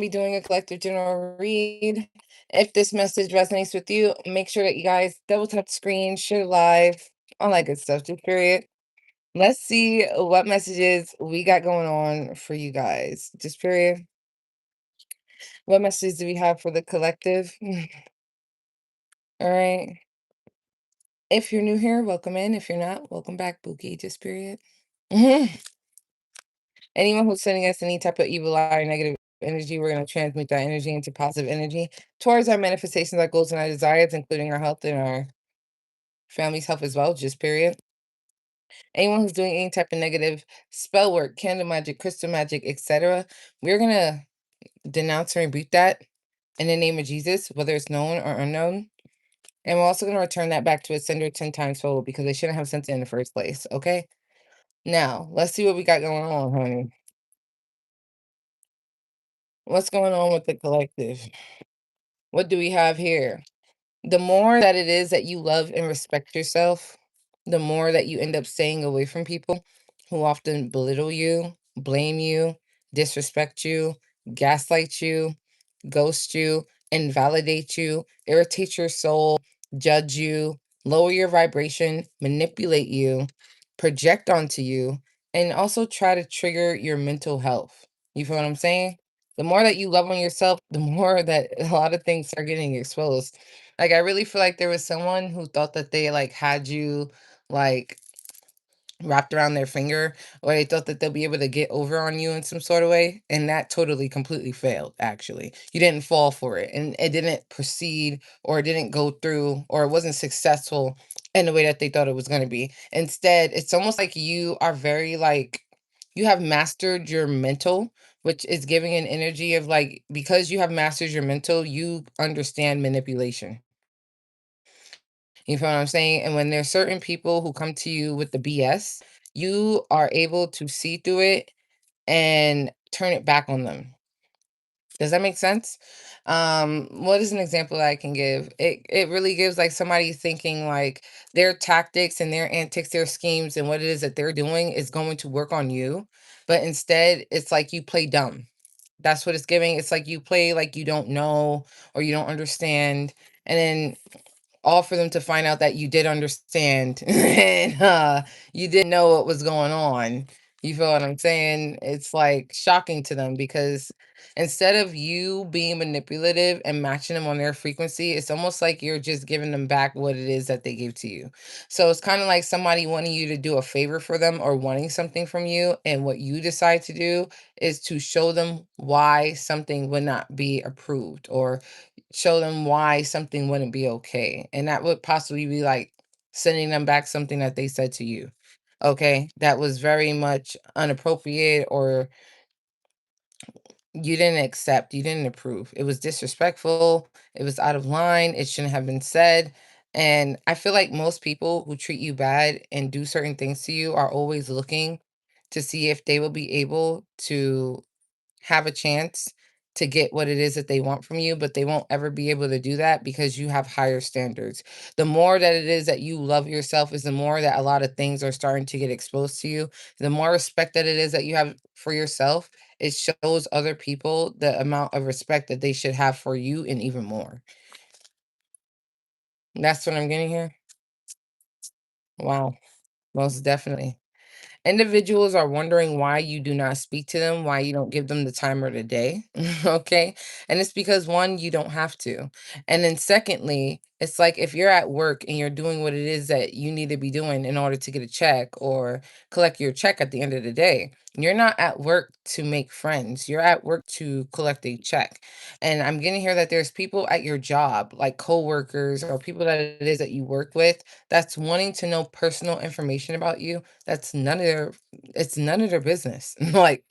be doing a collective general read. If this message resonates with you, make sure that you guys double tap the screen, share live, all that good stuff. Just period. Let's see what messages we got going on for you guys. Just period. What messages do we have for the collective? All right. If you're new here, welcome in. If you're not, welcome back, Bookie. Just period. Anyone who's sending us any type of evil eye or negative energy, we're going to transmute that energy into positive energy towards our manifestations, our goals, and our desires, including our health and our family's health as well. Just period. Anyone who's doing any type of negative spell work, candle magic, crystal magic, etc., we're going to denounce and rebuke that in the name of Jesus, whether it's known or unknown. And we're also going to return that back to its sender 10 times fold because they shouldn't have sent it in the first place. Okay. Now, let's see what we got going on, honey. What's going on with the collective? What do we have here? The more that it is that you love and respect yourself, the more that you end up staying away from people who often belittle you, blame you, disrespect you, gaslight you, ghost you, invalidate you, irritate your soul, judge you, lower your vibration, manipulate you, project onto you, and also try to trigger your mental health. You feel what I'm saying? The more that you love on yourself, the more that a lot of things are getting exposed. Like I really feel like there was someone who thought that they like had you like wrapped around their finger, or they thought that they'll be able to get over on you in some sort of way, and that totally completely failed. Actually, you didn't fall for it, and it didn't proceed, or it didn't go through, or it wasn't successful in the way that they thought it was going to be. Instead, it's almost like you are very like you have mastered your mental, which is giving an energy of like, because you have mastered your mental, you understand manipulation. You feel what I'm saying? And when there's certain people who come to you with the BS, you are able to see through it and turn it back on them. Does that make sense? What is an example that I can give? It really gives like somebody thinking like their tactics and their antics, their schemes, and what it is that they're doing is going to work on you. But instead, it's like you play dumb. That's what it's giving. It's like you play like you don't know or you don't understand. And then all for them to find out that you did understand and you didn't know what was going on. You feel what I'm saying? It's like shocking to them because instead of you being manipulative and matching them on their frequency, it's almost like you're just giving them back what it is that they gave to you. So it's kind of like somebody wanting you to do a favor for them or wanting something from you. And what you decide to do is to show them why something would not be approved or show them why something wouldn't be okay. And that would possibly be like sending them back something that they said to you. Okay. That was very much inappropriate or you didn't accept, you didn't approve. It was disrespectful. It was out of line. It shouldn't have been said. And I feel like most people who treat you bad and do certain things to you are always looking to see if they will be able to have a chance to get what it is that they want from you, but they won't ever be able to do that because you have higher standards. The more that it is that you love yourself is the more that a lot of things are starting to get exposed to you. The more respect that it is that you have for yourself, it shows other people the amount of respect that they should have for you and even more. That's what I'm getting here. Wow, most definitely. Individuals are wondering why you do not speak to them, why you don't give them the time or the day. Okay. And it's because one, you don't have to. And then secondly, it's like if you're at work and you're doing what it is that you need to be doing in order to get a check or collect your check at the end of the day, you're not at work to make friends. You're at work to collect a check. And I'm getting here that there's people at your job, like coworkers or people that it is that you work with, that's wanting to know personal information about you that's none of their it's none of their business. Like,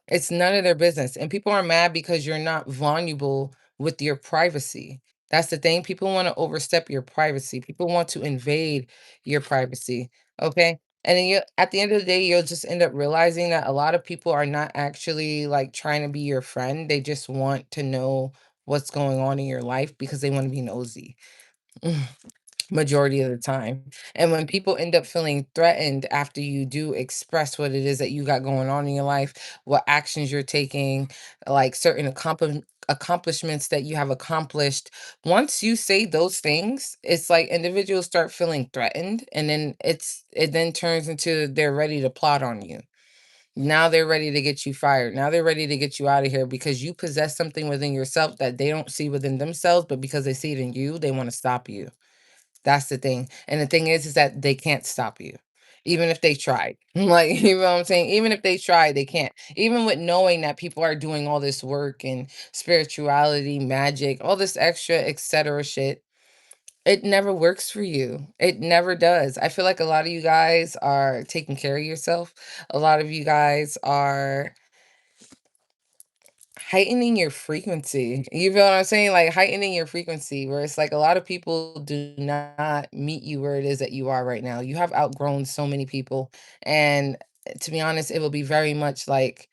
it's none of their business, and people are mad because you're not vulnerable with your privacy. That's the thing, people wanna overstep your privacy, people want to invade your privacy, okay? And then you at the end of the day, you'll just end up realizing that a lot of people are not actually, like, trying to be your friend, they just want to know what's going on in your life because they wanna be nosy. majority of the time. And when people end up feeling threatened after you do express what it is that you got going on in your life, what actions you're taking, like certain accomplishments that you have accomplished, once you say those things, it's like individuals start feeling threatened, and then it then turns into they're ready to plot on you. Now they're ready to get you fired. Now they're ready to get you out of here because you possess something within yourself that they don't see within themselves, but because they see it in you, they want to stop you. That's the thing, and the thing is that they can't stop you, even if they tried. Like, you know what I'm saying? Even if they tried, they can't. Even with knowing that people are doing all this work and spirituality, magic, all this extra, etc. shit, it never works for you. It never does. I feel like a lot of you guys are taking care of yourself. A lot of you guys are heightening your frequency. You feel what I'm saying? Like heightening your frequency, where it's like a lot of people do not meet you where it is that you are right now. You have outgrown so many people. And to be honest, it will be very much like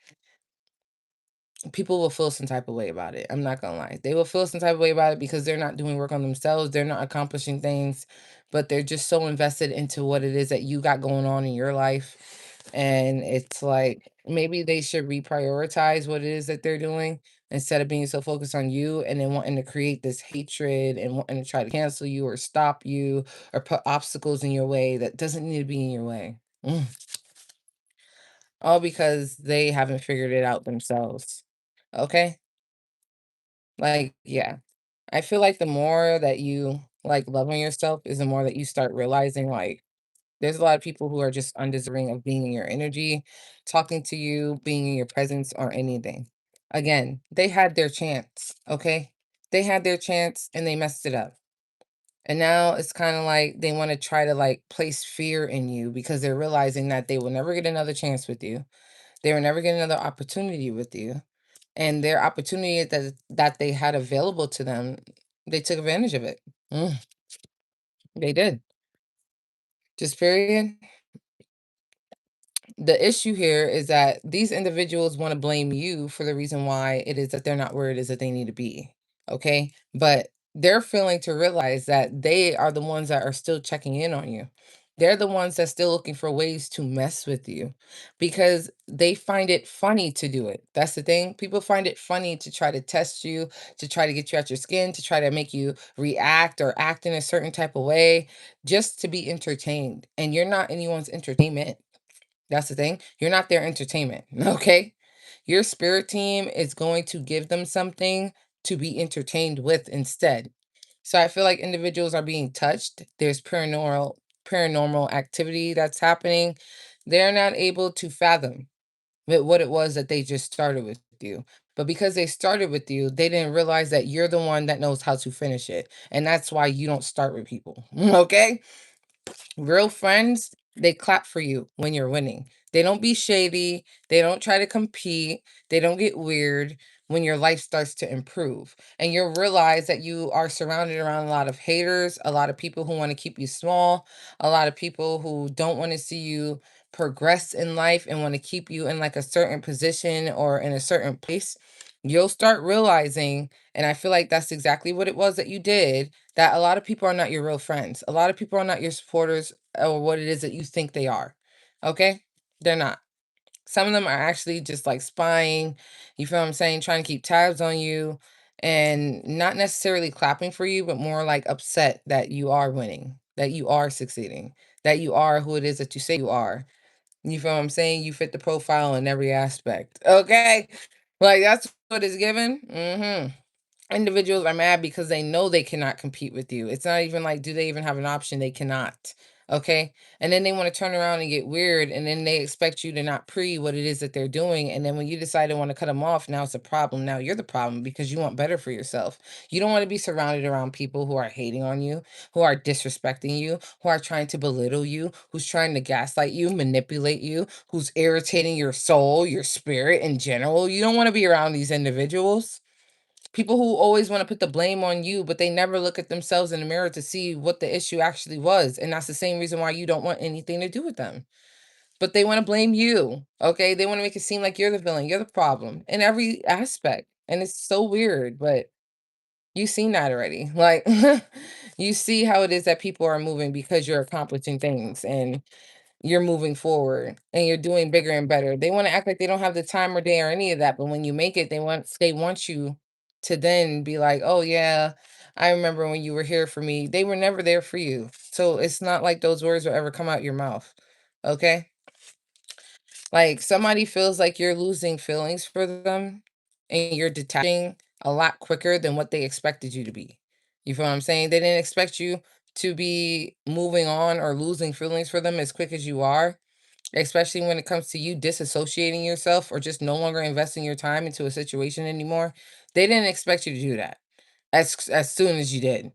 people will feel some type of way about it. I'm not gonna lie. They will feel some type of way about it because they're not doing work on themselves. They're not accomplishing things, but they're just so invested into what it is that you got going on in your life. And it's like maybe they should reprioritize what it is that they're doing instead of being so focused on you and then wanting to create this hatred and wanting to try to cancel you or stop you or put obstacles in your way that doesn't need to be in your way. Mm. All because they haven't figured it out themselves. Okay? Like, yeah. I feel like the more that you like love on yourself is the more that you start realizing like there's a lot of people who are just undeserving of being in your energy, talking to you, being in your presence, or anything. Again, they had their chance, okay? They had their chance and they messed it up. And now it's kind of like they want to try to like place fear in you because they're realizing that they will never get another chance with you. They will never get another opportunity with you. And their opportunity that they had available to them, they took advantage of it. Mm, they did. Just period. The issue here is that these individuals want to blame you for the reason why it is that they're not where it is that they need to be. Okay. But they're failing to realize that they are the ones that are still checking in on you. They're the ones that's still looking for ways to mess with you because they find it funny to do it. That's the thing. People find it funny to try to test you, to try to get you out your skin, to try to make you react or act in a certain type of way just to be entertained. And you're not anyone's entertainment. That's the thing. You're not their entertainment, okay? Your spirit team is going to give them something to be entertained with instead. So I feel like individuals are being touched. There's paranormal activity that's happening. They're not able to fathom what it was that they just started with you. But because they started with you, they didn't realize that you're the one that knows how to finish it. And that's why you don't start with people. Okay? Real friends, they clap for you when you're winning. They don't be shady. They don't try to compete. They don't get weird when your life starts to improve. And you'll realize that you are surrounded around a lot of haters, a lot of people who want to keep you small, a lot of people who don't want to see you progress in life and want to keep you in like a certain position or in a certain place. You'll start realizing, and I feel like that's exactly what it was that you did, that a lot of people are not your real friends. A lot of people are not your supporters or what it is that you think they are. Okay? They're not. Some of them are actually just like spying, you feel what I'm saying, trying to keep tabs on you and not necessarily clapping for you, but more like upset that you are winning, that you are succeeding, that you are who it is that you say you are. You feel what I'm saying? You fit the profile in every aspect. Okay? Like that's what it's given. Mhm. Individuals are mad because they know they cannot compete with you. It's not even like, do they even have an option? They cannot. Okay. And then they want to turn around and get weird. And then they expect you to not pre what it is that they're doing. And then when you decide to want to cut them off, now it's a problem. Now you're the problem because you want better for yourself. You don't want to be surrounded around people who are hating on you, who are disrespecting you, who are trying to belittle you, who's trying to gaslight you, manipulate you, who's irritating your soul, your spirit in general. You don't want to be around these individuals. People who always want to put the blame on you, but they never look at themselves in the mirror to see what the issue actually was. And that's the same reason why you don't want anything to do with them. But they want to blame you. Okay. They want to make it seem like you're the villain, you're the problem in every aspect. And it's so weird, but You seen that already. Like, you see how it is that people are moving because you're accomplishing things and you're moving forward and you're doing bigger and better. They want to act like they don't have the time or day or any of that, but when you make it, they want you to then be like, "Oh yeah, I remember when you were here for me." They were never there for you. So it's not like those words will ever come out your mouth. Okay? Like somebody feels like you're losing feelings for them and you're detaching a lot quicker than what they expected you to be. You feel what I'm saying? They didn't expect you to be moving on or losing feelings for them as quick as you are, especially when it comes to you disassociating yourself or just no longer investing your time into a situation anymore. They didn't expect you to do that as soon as you did.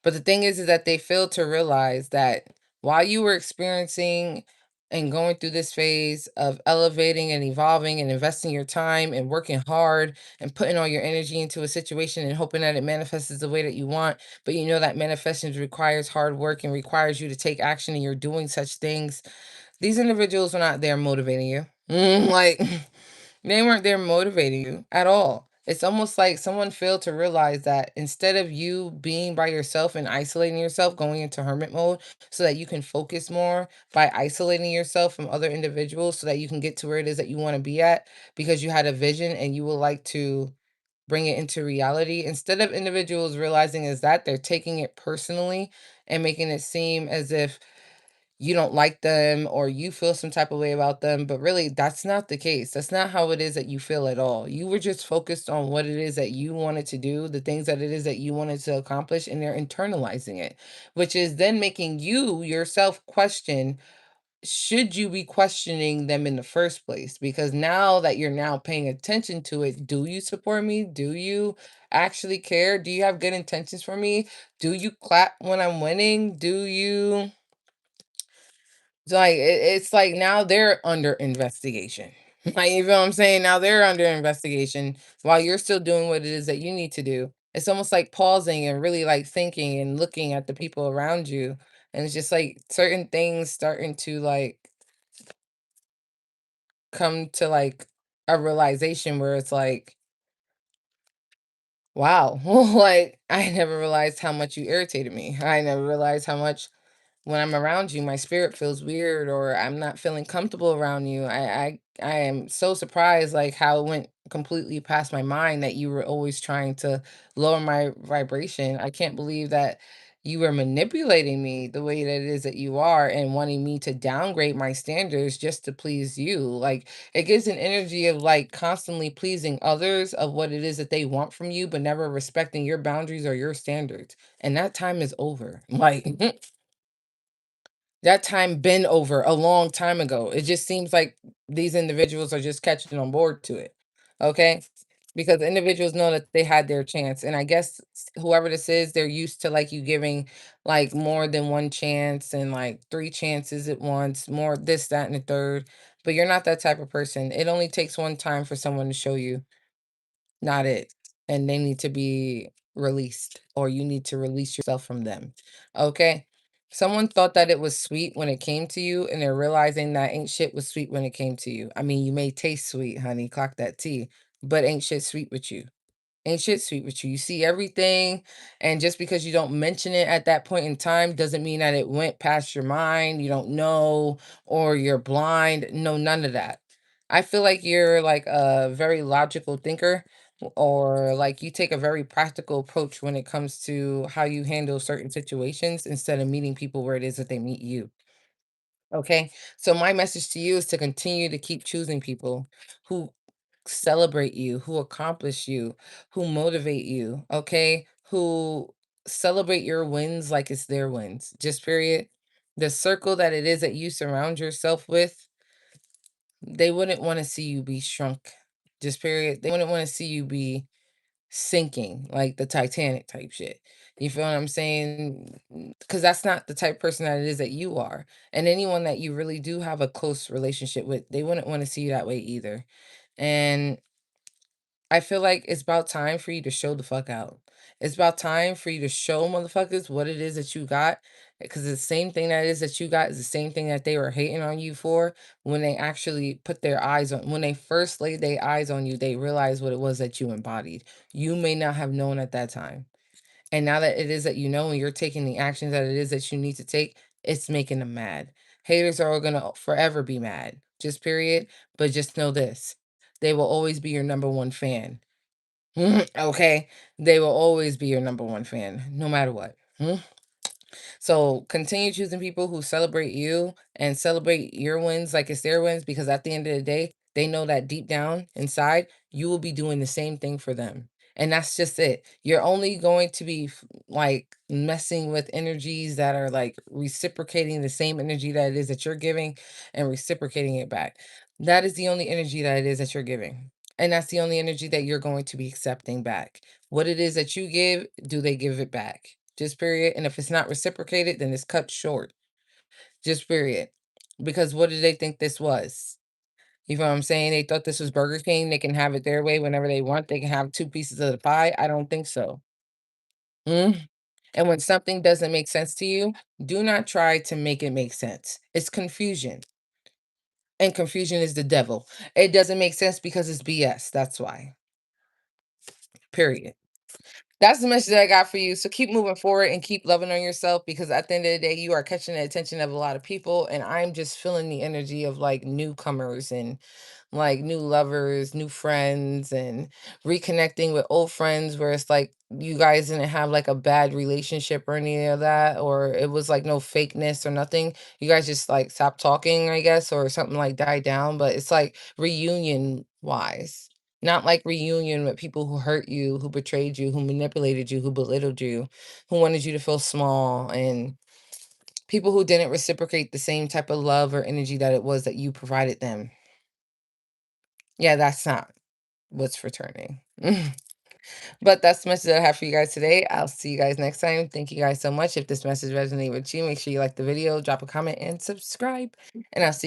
But the thing is that they failed to realize that while you were experiencing and going through this phase of elevating and evolving and investing your time and working hard and putting all your energy into a situation and hoping that it manifests the way that you want, but you know that manifestation requires hard work and requires you to take action and you're doing such things, these individuals were not there motivating you. Like, they weren't there motivating you at all. It's almost like someone failed to realize that instead of you being by yourself and isolating yourself, going into hermit mode so that you can focus more by isolating yourself from other individuals so that you can get to where it is that you want to be at because you had a vision and you would like to bring it into reality. Instead of individuals realizing is that they're taking it personally and making it seem as if you don't like them or you feel some type of way about them, but really that's not the case. That's not how it is that you feel at all. You were just focused on what it is that you wanted to do, the things that it is that you wanted to accomplish, and they're internalizing it, which is then making you yourself question, should you be questioning them in the first place? Because now that you're now paying attention to it, do you support me? Do you actually care? Do you have good intentions for me? Do you clap when I'm winning? Do you like it's like now they're under investigation. Like, you feel what I'm saying? Now they're under investigation while you're still doing what it is that you need to do. It's almost like pausing and really like thinking and looking at the people around you. And it's just like certain things starting to like come to like a realization where it's like, wow, like I never realized how much you irritated me. I never realized how much when I'm around you, my spirit feels weird or I'm not feeling comfortable around you. I am so surprised like how it went completely past my mind that you were always trying to lower my vibration. I can't believe that you were manipulating me the way that it is that you are and wanting me to downgrade my standards just to please you. Like it gives an energy of like constantly pleasing others of what it is that they want from you, but never respecting your boundaries or your standards. And that time is over. Like that time been over a long time ago. It just seems like these individuals are just catching on board to it. Okay? Because individuals know that they had their chance. And I guess whoever this is, they're used to like you giving like more than one chance and like three chances at once, more this, that, and the third. But you're not that type of person. It only takes one time for someone to show you not it. And they need to be released, or you need to release yourself from them. Okay? Someone thought that it was sweet when it came to you, and they're realizing that ain't shit was sweet when it came to you. I mean, you may taste sweet, honey, clock that tea, but ain't shit sweet with you. Ain't shit sweet with you. You see everything, and just because you don't mention it at that point in time doesn't mean that it went past your mind. You don't know, or you're blind. No, none of that. I feel like you're like a very logical thinker, or like you take a very practical approach when it comes to how you handle certain situations instead of meeting people where it is that they meet you. Okay. So my message to you is to continue to keep choosing people who celebrate you, who accomplish you, who motivate you, okay? Who celebrate your wins like it's their wins. Just period. The circle that it is that you surround yourself with, they wouldn't want to see you be shrunk. Just period. They wouldn't want to see you be sinking like the Titanic type shit. You feel what I'm saying? Because that's not the type of person that it is that you are. And anyone that you really do have a close relationship with, they wouldn't want to see you that way either. And I feel like it's about time for you to show the fuck out. It's about time for you to show motherfuckers what it is that you got. Because the same thing that is that you got is the same thing that they were hating on you for when they actually put their eyes on, when they first laid their eyes on you, they realized what it was that you embodied. You may not have known at that time. And now that it is that you know and you're taking the actions that it is that you need to take, it's making them mad. Haters are gonna forever be mad, just period. But just know this, they will always be your number one fan. Okay? They will always be your number one fan, no matter what. So continue choosing people who celebrate you and celebrate your wins like it's their wins, because at the end of the day, they know that deep down inside, you will be doing the same thing for them. And that's just it. You're only going to be like messing with energies that are like reciprocating the same energy that it is that you're giving and reciprocating it back. That is the only energy that it is that you're giving. And that's the only energy that you're going to be accepting back. What it is that you give, do they give it back? Just period. And if it's not reciprocated, then it's cut short. Just period. Because what did they think this was? You know what I'm saying? They thought this was Burger King. They can have it their way whenever they want. They can have two pieces of the pie. I don't think so. Mm. And when something doesn't make sense to you, do not try to make it make sense. It's confusion. And confusion is the devil. It doesn't make sense because it's BS. That's why. Period. That's the message that I got for you. So keep moving forward and keep loving on yourself, because at the end of the day, you are catching the attention of a lot of people. And I'm just feeling the energy of like newcomers and like new lovers, new friends, and reconnecting with old friends where it's like you guys didn't have like a bad relationship or any of that, or it was like no fakeness or nothing. You guys just like stopped talking, I guess, or something like died down. But it's like reunion wise. Not like reunion with people who hurt you, who betrayed you, who manipulated you, who belittled you, who wanted you to feel small, and people who didn't reciprocate the same type of love or energy that it was that you provided them. Yeah, that's not what's returning. But that's the message that I have for you guys today. I'll see you guys next time. Thank you guys so much. If this message resonated with you, make sure you like the video, drop a comment, and subscribe. And I'll see